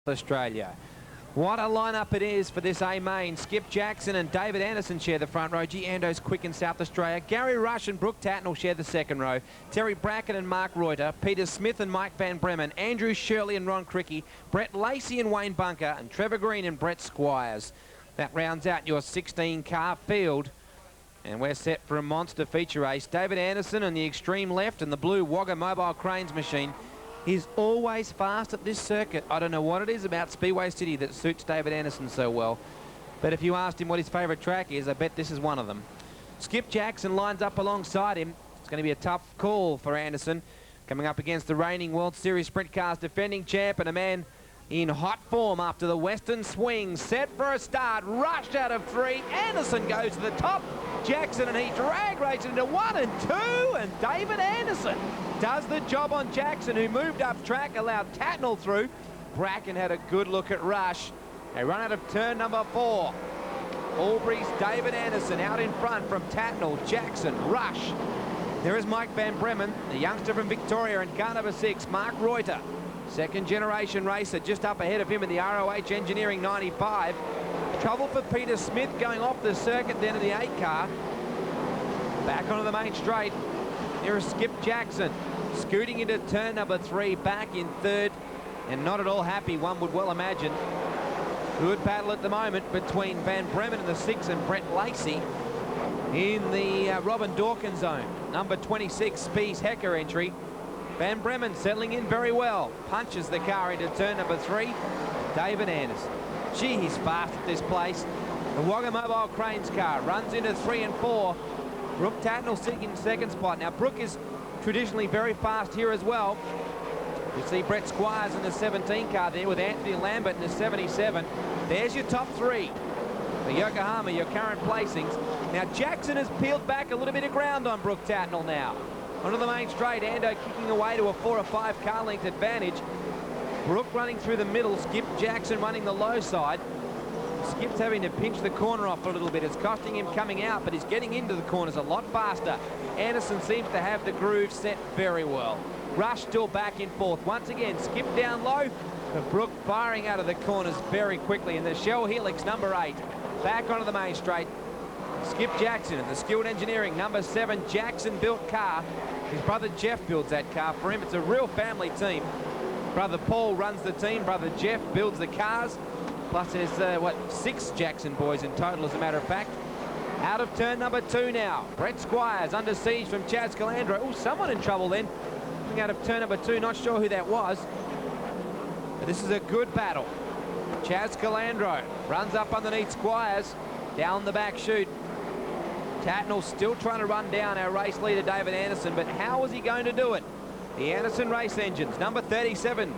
Australia. What a lineup it is for this A main. Skip Jackson and David Anderson share the front row. G. Ando's quick in South Australia. Gary Rush and Brooke Tatnell share the second row. Terry Bracken and Mark Reuter. Peter Smith and Mike Van Bremen. Andrew Shirley and Ron Cricky. Brett Lacey and Wayne Bunker. And Trevor Green and Brett Squires. That rounds out your 16-car field. And we're set for a monster feature race. David Anderson on the extreme left and the blue Wagga Mobile Cranes machine. He's always fast at this circuit. I don't know what it is about Speedway City that suits David Anderson so well. But if you asked him what his favourite track is, I bet this is one of them. Skip Jackson lines up alongside him. It's going to be a tough call for Anderson. Coming up against the reigning World Series Sprint Cars defending champ and a man in hot form after the Western swing. Set for a start. Rushed out of 3. Anderson goes to the top. Jackson and he drag races into 1 and 2. And David Anderson does the job on Jackson, who moved up track, allowed Tatnell through. Bracken had a good look at Rush. They run out of turn number 4. Albury's David Anderson out in front from Tatnell, Jackson, Rush. There is Mike Van Bremen, the youngster from Victoria, in car number 6, Mark Reuter. Second generation racer just up ahead of him in the ROH Engineering 95. Trouble for Peter Smith going off the circuit then in the 8 car. Back onto the main straight. There is Skip Jackson scooting into turn number 3, back in 3rd, and not at all happy, one would well imagine. Good battle at the moment between Van Bremen in the 6 and Brett Lacey in the Robin Dawkins zone. Number 26, Spees Hecker entry. Van Bremen settling in very well. Punches the car into turn number 3. David Anderson. Gee, he's fast at this place. The Wagga Mobile Cranes car runs into 3 and 4. Brooke Tatnell seeking second spot. Now, Brooke is traditionally very fast here as well. You see Brett Squires in the 17 car there with Anthony Lambert in the 77. There's your top 3. For Yokohama, your current placings. Now, Jackson has peeled back a little bit of ground on Brooke Tatnell now. Onto the main straight, Ando kicking away to a 4 or 5 car length advantage. Brooke running through the middle, Skip Jackson running the low side. Skip's having to pinch the corner off a little bit. It's costing him coming out, but he's getting into the corners a lot faster. Anderson seems to have the groove set very well. Rush still back in 4th. Once again, Skip down low, but Brooke firing out of the corners very quickly. And the Shell Helix, number 8, back onto the main straight. Skip Jackson and the Skilled Engineering, number 7, Jackson-built car. His brother Jeff builds that car for him. It's a real family team. Brother Paul runs the team. Brother Jeff builds the cars. Plus there's, 6 Jackson boys in total, as a matter of fact. Out of turn number 2 now. Brett Squires under siege from Chaz Calandro. Oh, someone in trouble then. Coming out of turn number 2, not sure who that was. But this is a good battle. Chaz Calandro runs up underneath Squires. Down the back chute. Tatnell still trying to run down our race leader, David Anderson, but how is he going to do it? The Anderson Race Engines, number 37,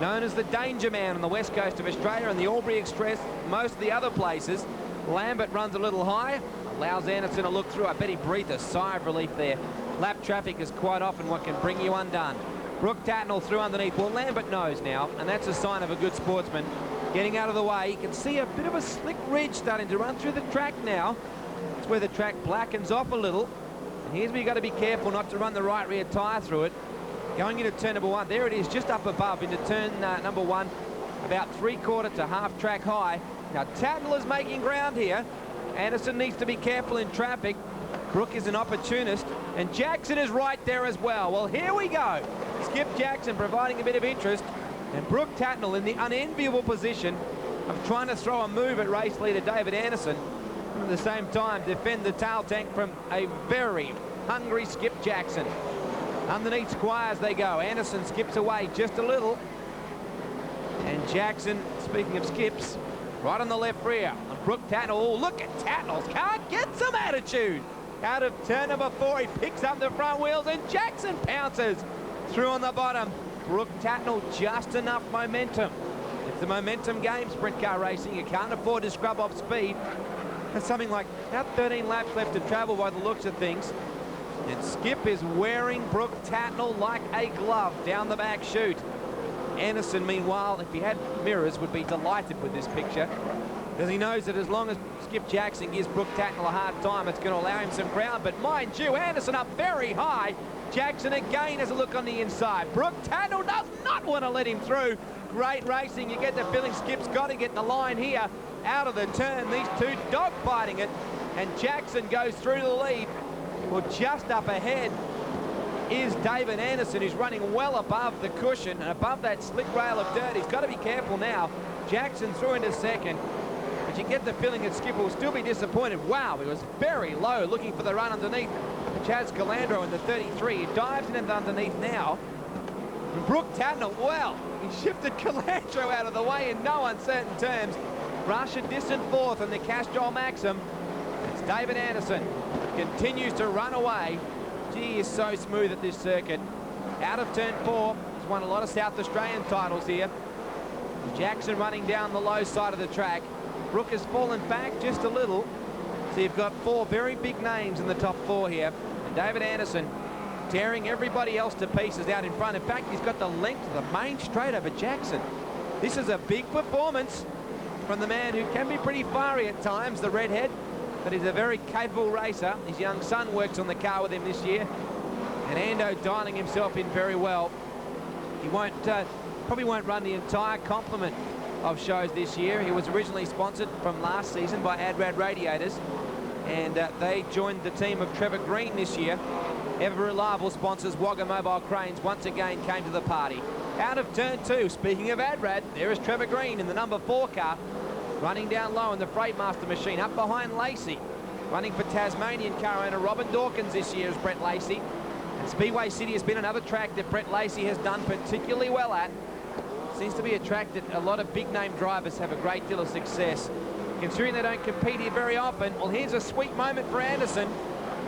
known as the Danger Man on the west coast of Australia, and the Albury Express, most of the other places. Lambert runs a little high, allows Anderson to look through. I bet he breathed a sigh of relief there. Lap traffic is quite often what can bring you undone. Brooke Tatnell through underneath. Well, Lambert knows now, and that's a sign of a good sportsman. Getting out of the way, you can see a bit of a slick ridge starting to run through the track now. It's where the track blackens off a little. And here's where you've got to be careful not to run the right rear tyre through it. Going into turn number 1, there it is, just up above into turn number 1, about 3/4 to half track high. Now, Tatnell is making ground here. Anderson needs to be careful in traffic. Brooke is an opportunist, and Jackson is right there as well. Well, here we go. Skip Jackson providing a bit of interest, and Brooke Tatnell in the unenviable position of trying to throw a move at race leader David Anderson, and at the same time defend the tail tank from a very hungry Skip Jackson. Underneath Squires they go. Anderson skips away just a little, and Jackson, speaking of skips, right on the left rear. And Brooke Tatnell, oh, look at Tatnell's car, get some attitude. Out of turn number 4, he picks up the front wheels, and Jackson pounces through on the bottom. Brooke Tatnell, just enough momentum. It's a momentum game, sprint car racing. You can't afford to scrub off speed. There's something like about 13 laps left to travel by the looks of things. And Skip is wearing Brooke Tatnell like a glove down the back chute. Anderson, meanwhile, if he had mirrors, would be delighted with this picture, because he knows that as long as Skip Jackson gives Brooke Tatnell a hard time, it's going to allow him some ground. But mind you, Anderson up very high. Jackson again has a look on the inside. Brooke Tatnell does not want to let him through. great racing. You get the feeling Skip's got to get the line here. Out of the turn, these two dog-fighting it. And Jackson goes through the lead. Well, just up ahead is David Anderson, who's running well above the cushion and above that slick rail of dirt. He's got to be careful now. Jackson through into second. But you get the feeling that Skip will still be disappointed. Wow, he was very low looking for the run underneath. Chaz Calandro in the 33. He dives in underneath now. And Brooke Tatnall, well, he shifted Calandro out of the way in no uncertain terms. Rush a distant fourth in the Castrol Maxim. It's David Anderson. Continues to run away. Gee, he's so smooth at this circuit. Out of turn 4. He's won a lot of South Australian titles here. Jackson running down the low side of the track. Brooke has fallen back just a little. So you've got 4 very big names in the top 4 here. And David Anderson tearing everybody else to pieces out in front. In fact, he's got the length of the main straight over Jackson. This is a big performance from the man who can be pretty fiery at times, the redhead, but he's a very capable racer. His young son works on the car with him this year, and Ando dialing himself in very well. He won't probably won't run the entire complement of shows this year. He was originally sponsored from last season by Adrad Radiators, and they joined the team of Trevor Green this year. Ever reliable sponsors Wagga Mobile Cranes once again came to the party. Out of turn 2, speaking of Adrad, there is Trevor Green in the number 4 car, running down low in the Freightmaster machine, up behind Lacey. Running for Tasmanian car owner Robin Dawkins this year is Brett Lacey. And Speedway City has been another track that Brett Lacey has done particularly well at. Seems to be a track that a lot of big-name drivers have a great deal of success. Considering they don't compete here very often, well, here's a sweet moment for Anderson.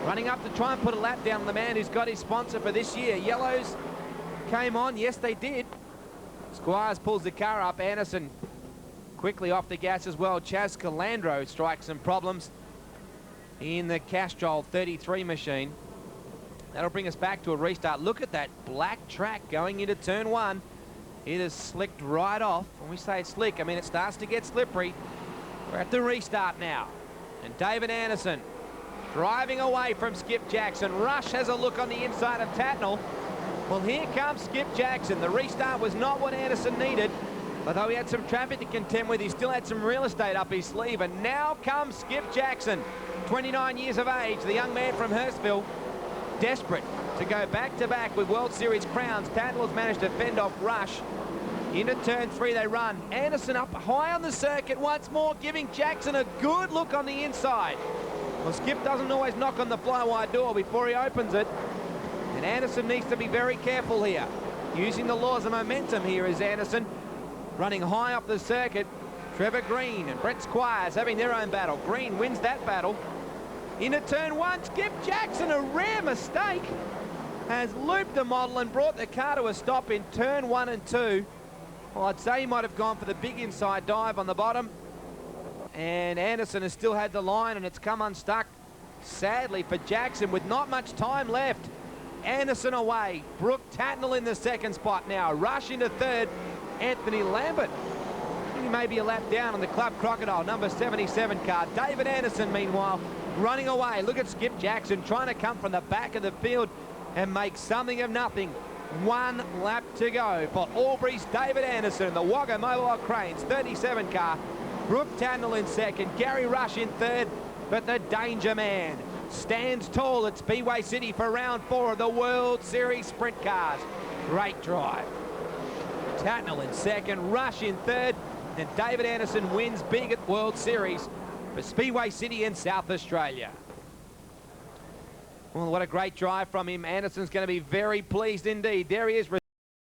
Running up to try and put a lap down on the man who's got his sponsor for this year. Yellows came on. Yes, they did. Squires pulls the car up. Anderson quickly off the gas as well. Chaz Calandro strikes some problems in the Castrol 33 machine. That'll bring us back to a restart. Look at that black track going into turn 1. It is slicked right off. When we say slick, I mean it starts to get slippery. We're at the restart now. And David Anderson driving away from Skip Jackson. Rush has a look on the inside of Tatnall. Well, here comes Skip Jackson. The restart was not what Anderson needed. Although he had some traffic to contend with, he still had some real estate up his sleeve. And now comes Skip Jackson, 29 years of age, the young man from Hurstville, desperate to go back-to-back with World Series crowns. Tatnall has managed to fend off Rush. Into turn 3 they run. Anderson up high on the circuit once more, giving Jackson a good look on the inside. Well, Skip doesn't always knock on the fly-wide door before he opens it. And Anderson needs to be very careful here. Using the laws of momentum here is Anderson. Running high up the circuit. Trevor Green and Brett Squires having their own battle. Green wins that battle. Into turn 1, Skip Jackson, a rare mistake, has looped the model and brought the car to a stop in turn 1 and 2. Well, I'd say he might have gone for the big inside dive on the bottom. And Anderson has still had the line, and it's come unstuck, sadly, for Jackson with not much time left. Anderson away. Brooke Tatnall in the second spot now. Rush into third. Anthony Lambert. He may be a lap down on the Club Crocodile, number 77 car. David Anderson, meanwhile, running away. Look at Skip Jackson trying to come from the back of the field and make something of nothing. 1 lap to go for Albury's David Anderson, the Wagga Mobile Cranes 37 car. Brooke Tatnall in second, Gary Rush in third, but the danger man stands tall at Speedway City for round 4 of the World Series Sprint Cars. Great drive. Tatnall in second, Rush in third, and David Anderson wins big at World Series for Speedway City in South Australia. Well, what a great drive from him. Anderson's going to be very pleased indeed. There he is.